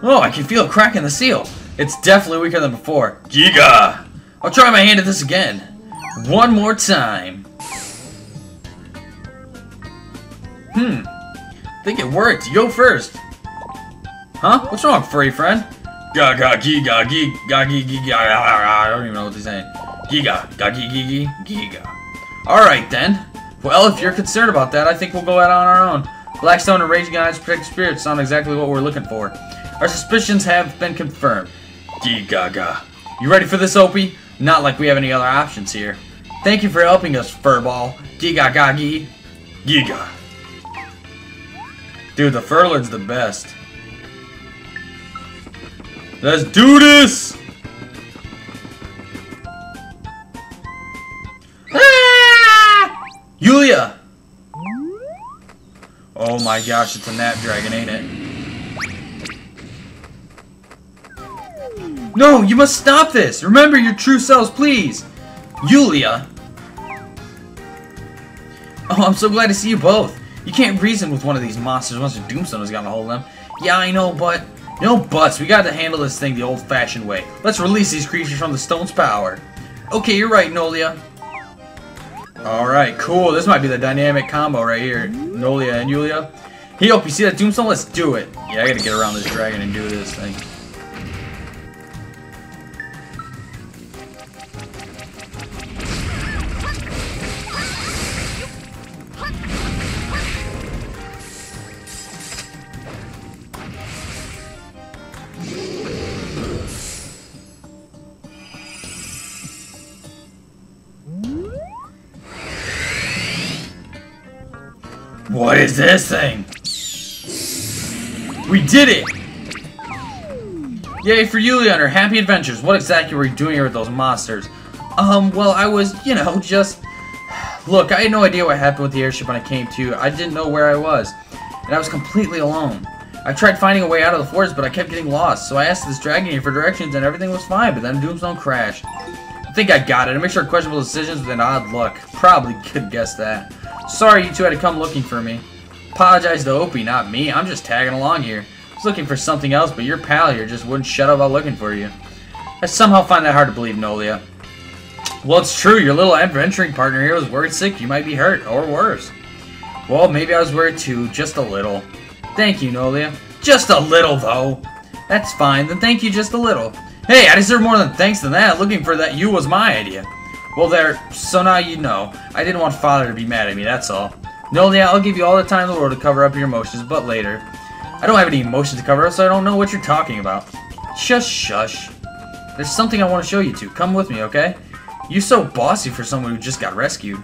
Oh, I can feel a crack in the seal. It's definitely weaker than before. Giga! I'll try my hand at this again. One more time. I think it worked. You go first. Huh? What's wrong, furry friend? Gaga, giga, giga, giga, I don't even know what they're saying. Giga, giga, giga, giga. Alright then. Well, if you're concerned about that, I think we'll go out on our own. Blackstone and Raging Eyes Protect Spirits sound exactly what we're looking for. Our suspicions have been confirmed. Giga. You ready for this, Opie? Not like we have any other options here. Thank you for helping us, Furball. Giga, gagi. Giga. Dude, the Furlord's the best. Let's do this! Ah! Yulia! Oh my gosh, it's a Nap Dragon, ain't it? No, you must stop this! Remember your true selves, please! Yulia! Oh, I'm so glad to see you both. You can't reason with one of these monsters once your Doomstone has gotten a hold of them. Yeah, I know, but... No buts, we gotta handle this thing the old-fashioned way. Let's release these creatures from the stone's power. Okay, you're right, Nolia. Alright, cool. This might be the dynamic combo right here. Nolia and Yulia. Hey, Hope, you see that Doomstone? Let's do it. Yeah, I gotta get around this dragon and do this thing. What is this thing? We did it! Yay for Yulia and her happy adventures. What exactly were you doing here with those monsters? Well, I was, you know, just... Look, I had no idea what happened with the airship when I came to. I didn't know where I was. And I was completely alone. I tried finding a way out of the forest, but I kept getting lost. So I asked this dragon here for directions and everything was fine, but then Doomstone crashed. I think I got it. I make sure questionable decisions with an odd luck. Probably could guess that. Sorry you two had to come looking for me. Apologize to Opie, not me. I'm just tagging along here. I was looking for something else, but your pal here just wouldn't shut up while looking for you. I somehow find that hard to believe, Nolia. Well, it's true. Your little adventuring partner here was worried sick. You might be hurt, or worse. Well, maybe I was worried too. Just a little. Thank you, Nolia. Just a little, though. That's fine. Then thank you just a little. Hey, I deserve more than thanks than that. Looking for that you was my idea. Well, there. So now you know. I didn't want Father to be mad at me, that's all. Nolia, I'll give you all the time in the world to cover up your emotions, but later. I don't have any emotions to cover up, so I don't know what you're talking about. Shush, shush. There's something I want to show you two. Come with me, okay? You're so bossy for someone who just got rescued.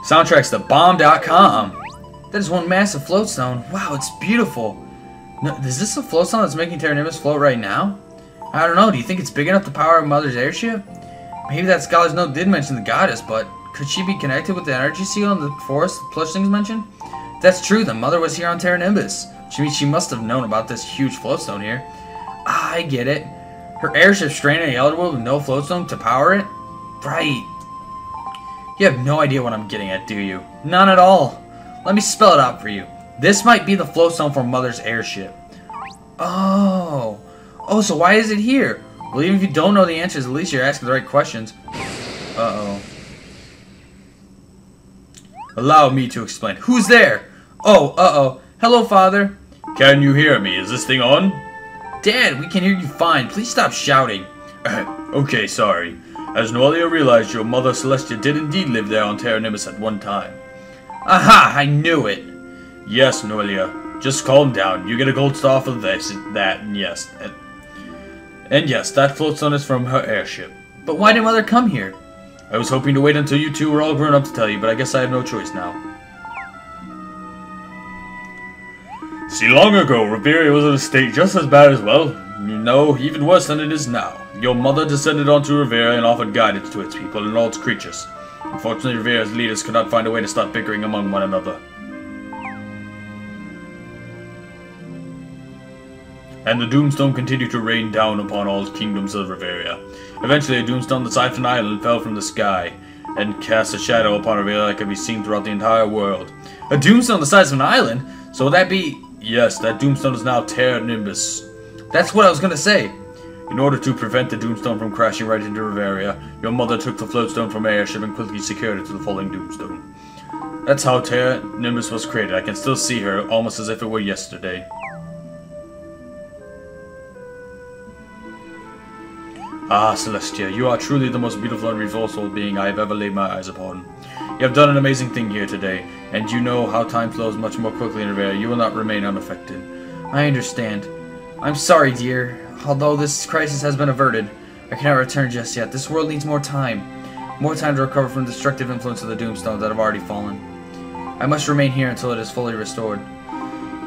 Soundtrack's thebomb.com. That is one massive floatstone. Wow, it's beautiful. No, is this a floatstone that's making Terra Nimbus float right now? I don't know. Do you think it's big enough to power Mother's airship? Maybe that scholar's note did mention the goddess, but could she be connected with the energy seal in the forest the plush things mentioned? If that's true, then Mother was here on Terra Nimbus. Which means she must have known about this huge floatstone here. Ah, I get it. Her airship's stranded in the Elder World with no floatstone to power it? Right. You have no idea what I'm getting at, do you? None at all. Let me spell it out for you. This might be the floatstone for Mother's airship. Oh, so why is it here? Well, even if you don't know the answers, at least you're asking the right questions. Uh-oh. Allow me to explain. Who's there? Oh, uh-oh. Hello, Father. Can you hear me? Is this thing on? Dad, we can hear you fine. Please stop shouting. Okay, sorry. As Nolia realized, your mother Celestia did indeed live there on Terra Nimbus at one time. Aha! I knew it! Yes, Nolia. Just calm down. You get a gold star for this, that, and yes. And yes, that floatstone is from her airship. But why did Mother come here? I was hoping to wait until you two were all grown up to tell you, but I guess I have no choice now. See, long ago, Riveria was in a state just as bad as, well, you know, even worse than it is now. Your mother descended onto Riveria and offered guidance to its people and all its creatures. Unfortunately, Riveria's leaders could not find a way to stop bickering among one another. and the Doomstone continued to rain down upon all kingdoms of Riveria. Eventually, a Doomstone the size of an island fell from the sky, and cast a shadow upon Riveria that could be seen throughout the entire world. A Doomstone the size of an island? So would that be... Yes, that Doomstone is now Terra Nimbus. That's what I was gonna say. In order to prevent the Doomstone from crashing right into Riveria, your mother took the Floatstone from her airship and quickly secured it to the falling Doomstone. That's how Terra Nimbus was created. I can still see her, almost as if it were yesterday. Ah, Celestia, you are truly the most beautiful and resourceful being I have ever laid my eyes upon. You have done an amazing thing here today, and you know how time flows much more quickly in Riveria. You will not remain unaffected. I understand. I'm sorry, dear. Although this crisis has been averted, I cannot return just yet. This world needs more time. More time to recover from the destructive influence of the Doomstones that have already fallen. I must remain here until it is fully restored.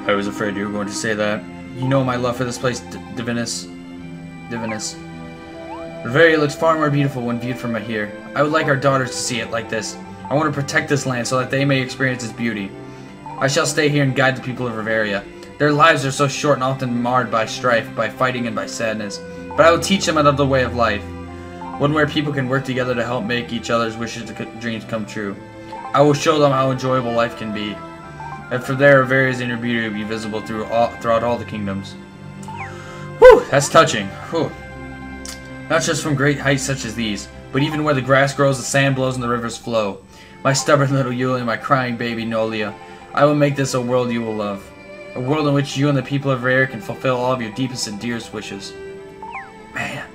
I was afraid you were going to say that. You know my love for this place, Divinus. Riveria looks far more beautiful when viewed from here. I would like our daughters to see it like this. I want to protect this land so that they may experience its beauty. I shall stay here and guide the people of Riveria. Their lives are so short and often marred by strife, by fighting, and by sadness. But I will teach them another way of life. One where people can work together to help make each other's wishes and dreams come true. I will show them how enjoyable life can be. And for there, Riveria's inner beauty will be visible throughout all the kingdoms. Whew, that's touching. Whew. Not just from great heights such as these, but even where the grass grows, the sand blows, and the rivers flow. My stubborn little Yulia, my crying baby Nolia, I will make this a world you will love. A world in which you and the people of Riveria can fulfill all of your deepest and dearest wishes. Man.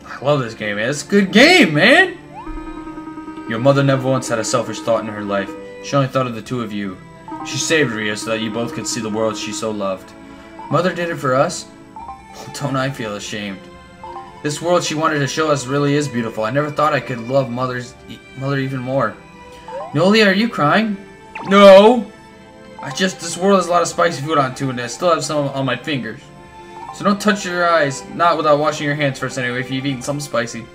I love this game, man. It's a good game, man! Your mother never once had a selfish thought in her life. She only thought of the two of you. She saved Riveria so that you both could see the world she so loved. Mother did it for us? Well, don't I feel ashamed. This world she wanted to show us really is beautiful. I never thought I could love Mother even more. Nolia, are you crying? No! This world has a lot of spicy food on too, and I still have some on my fingers. So don't touch your eyes, not without washing your hands first anyway, if you've eaten something spicy.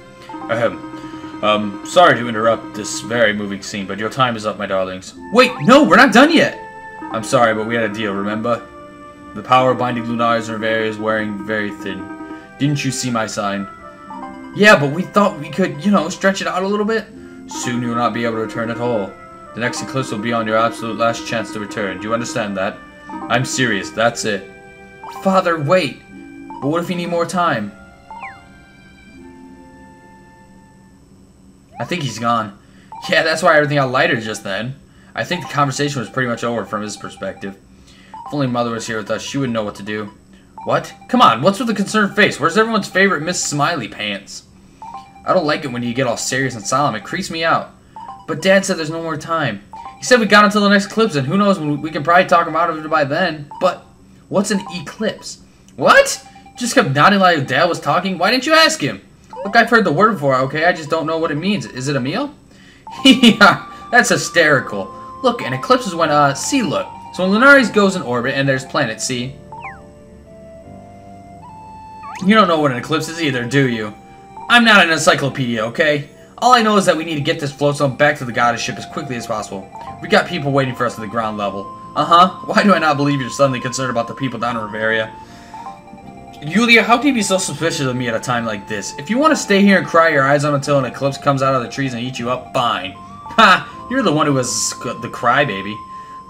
Sorry to interrupt this very moving scene, but your time is up, my darlings. Wait, no, we're not done yet! I'm sorry, but we had a deal, remember? The power binding Lunaris and Riveria is wearing very thin. Didn't you see my sign? Yeah, but we thought we could, stretch it out a little bit. Soon you will not be able to return at all. The next eclipse will be on your absolute last chance to return. Do you understand that? I'm serious, that's it. Father, wait! But what if you need more time? I think he's gone. Yeah, that's why everything got lighter just then. I think the conversation was pretty much over from his perspective. If only Mother was here with us, she would know what to do. What? Come on, what's with the concerned face? Where's everyone's favorite Miss Smiley Pants? I don't like it when you get all serious and solemn. It creeps me out. But Dad said there's no more time. He said we got until the next eclipse, and who knows, we can probably talk him out of it by then. But what's an eclipse? What? Just kept nodding like Dad was talking? Why didn't you ask him? Look, I've heard the word before, okay? I just don't know what it means. Is it a meal? Yeah, that's hysterical. Look, an eclipse is when, see, look. So when Lunaris goes in orbit and there's planet C. You don't know what an eclipse is either, do you? I'm not an encyclopedia, okay? All I know is that we need to get this floatstone back to the goddess ship as quickly as possible. We got people waiting for us at the ground level. Uh-huh. Why do I not believe you're suddenly concerned about the people down in Riveria? Yulia, how can you be so suspicious of me at a time like this? If you want to stay here and cry your eyes out until an eclipse comes out of the trees and eats you up, fine. Ha! You're the one who was the crybaby.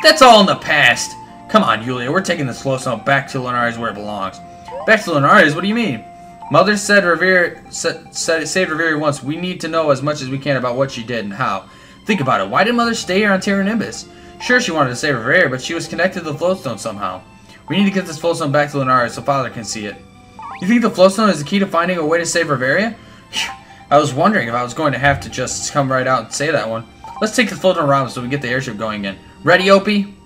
That's all in the past. Come on, Yulia, we're taking this floatstone back to Lunaris where it belongs. Back to Lunaris? What do you mean? Mother said saved Riveria once. We need to know as much as we can about what she did and how. Think about it. Why did Mother stay here on Terra Nimbus? Sure, she wanted to save Riveria, but she was connected to the floatstone somehow. We need to get this floatstone back to Lunaris so Father can see it. You think the floatstone is the key to finding a way to save Riveria? I was wondering if I was going to have to just come right out and say that one. Let's take the floatstone around so we get the airship going again. Ready, Opie?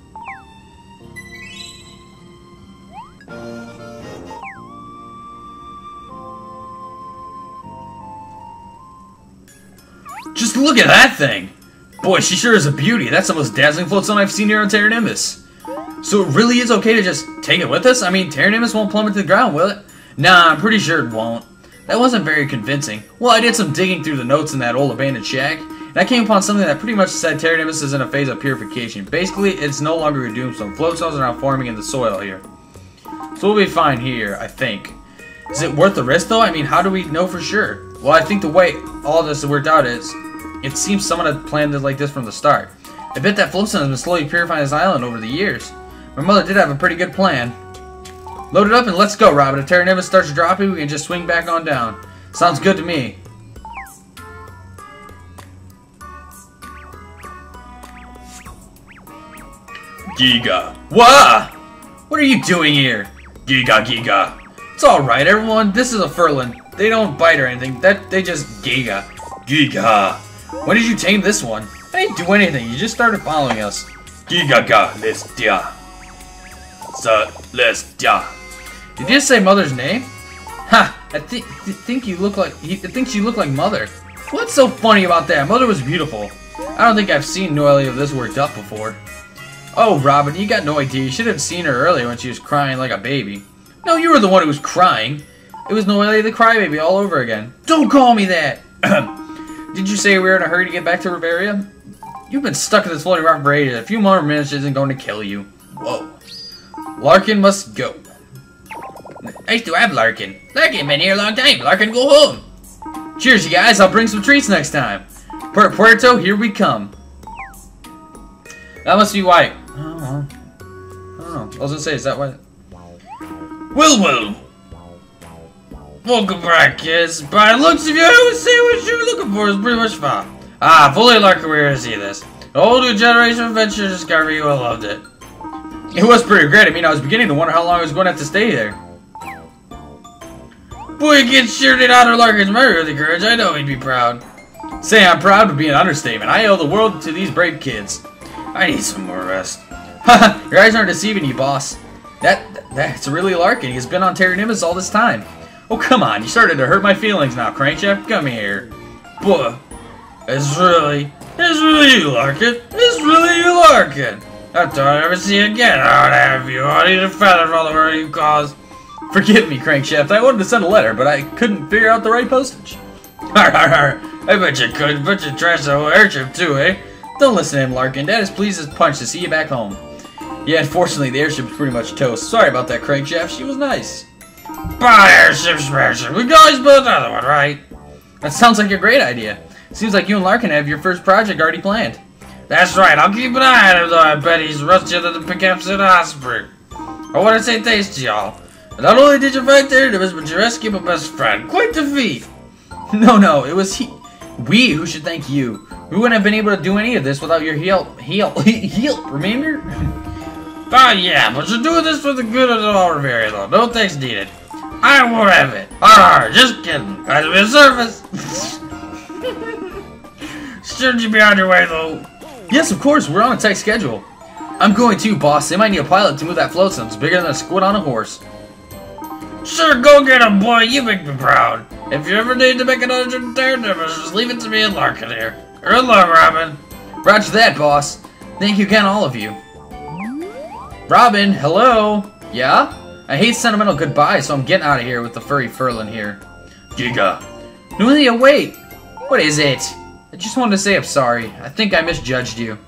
Just look at that thing! Boy, she sure is a beauty. That's the most dazzling floatstone I've seen here on Terra Nimbus. So it really is okay to just take it with us? I mean, Terra Nimbus won't plummet to the ground, will it? Nah, I'm pretty sure it won't. That wasn't very convincing. Well, I did some digging through the notes in that old abandoned shack, and I came upon something that pretty much said Terra Nimbus is in a phase of purification. Basically, it's no longer a doomstone. Floatstones are now forming in the soil here. So we'll be fine here, I think. Is it worth the risk, though? I mean, how do we know for sure? Well, I think the way all this worked out is, it seems someone had planned it like this from the start. I bet that Floatstone has been slowly purifying this island over the years. My mother did have a pretty good plan. Load it up and let's go, Robin. If Terra Nimbus starts dropping, we can just swing back on down. Sounds good to me. Giga. Wah! What are you doing here? Giga, Giga. It's alright, everyone. This is a furlin. They don't bite or anything. They just Giga. Giga. When did you tame this one? I didn't do anything. You just started following us. Giga, Celestia. Celestia. Did you just say Mother's name? Ha! I think you look like. I think she looked like Mother. What's so funny about that? Mother was beautiful. I don't think I've seen Noelle of this worked up before. Oh, Robin, you got no idea. You should have seen her earlier when she was crying like a baby. No, you were the one who was crying. It was Noelle the crybaby all over again. Don't call me that! Did you say we were in a hurry to get back to Riveria? You've been stuck in this floating rock for ages. A few more minutes isn't going to kill you. Whoa. Larkin must go. Nice to have Larkin. Larkin been here a long time. Larkin, go home. Cheers, you guys. I'll bring some treats next time. Puerto, here we come. That must be white. Oh, I was gonna say, is that white? Well. Welcome back, kids. By the looks of you, I would say what you were looking for is pretty much found. Ah, fully Larkin, we're here to see this. The whole new generation of adventure discovery, you all loved it. It was pretty great. I mean, I was beginning to wonder how long I was going to have to stay there. Boy, get shirted out of Larkin's memory with the courage. I know he'd be proud. Say I'm proud would be an understatement. I owe the world to these brave kids. I need some more rest. Haha, your eyes aren't deceiving you, boss. That's really Larkin. He's been on Terra Nimbus all this time. Oh, come on. You started to hurt my feelings now, Crankshaft. Come here. Boy, it's really you, Larkin. It's really you, Larkin. I thought I'd never see you again. I would have you. I need a feather for all the worry you caused. Forgive me, Crankshaft. I wanted to send a letter, but I couldn't figure out the right postage. Har har har. I bet you could. But you trashed the whole airship too, eh? Don't listen to him, Larkin. Dad is pleased as punch to see you back home. Yeah, unfortunately, the airship's pretty much toast. Sorry about that, Crankshaft. She was nice. Bye, airship smasher. We can always build another one, right? That sounds like a great idea. Seems like you and Larkin have your first project already planned. That's right. I'll keep an eye on him, though. I bet he's rustier than the pickups in Osprey. I want to say thanks to y'all. Not only did you fight Terra Nimbus, but you rescued my best friend. Quite the feat. No, it was we who should thank you. We wouldn't have been able to do any of this without your help, remember? Oh yeah, but you're doing this for the good of the whole Riveria, though. No thanks needed. I won't have it. Just kidding. Glad to be of service. Shouldn't you be on your way, though? Yes, of course. We're on a tight schedule. I'm going too, boss. They might need a pilot to move that floatstone. It's bigger than a squid on a horse. Sure, go get him, boy. You make me proud. If you ever need to make another trip to Terra Nimbus, just leave it to me and Larkin here. Good luck, Robin. Roger that, boss. Thank you again, all of you. Robin, hello? Yeah? I hate sentimental goodbyes, so I'm getting out of here with the furry furlin here. Giga. Nulia, wait! What is it? I just wanted to say I'm sorry. I think I misjudged you.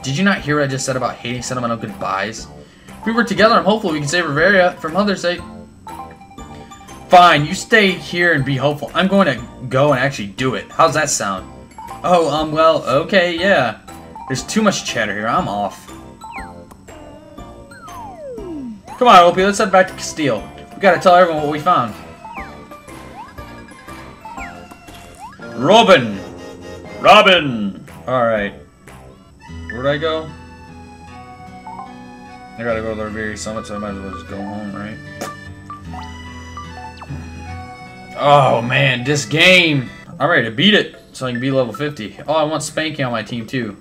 Did you not hear what I just said about hating sentimental goodbyes? If we work together, I'm hopeful we can save Riveria for Mother's sake. Fine, you stay here and be hopeful. I'm going to go and actually do it. How's that sound? Oh, well, okay, yeah. There's too much chatter here. I'm off. Come on, Opie, let's head back to Castile. We gotta tell everyone what we found. Robin! Alright. Where'd I go? I gotta go to the Riveria Summit, so I might as well just go home, right? Oh, man, this game! I'm ready to beat it, so I can be level 50. Oh, I want Spanky on my team, too.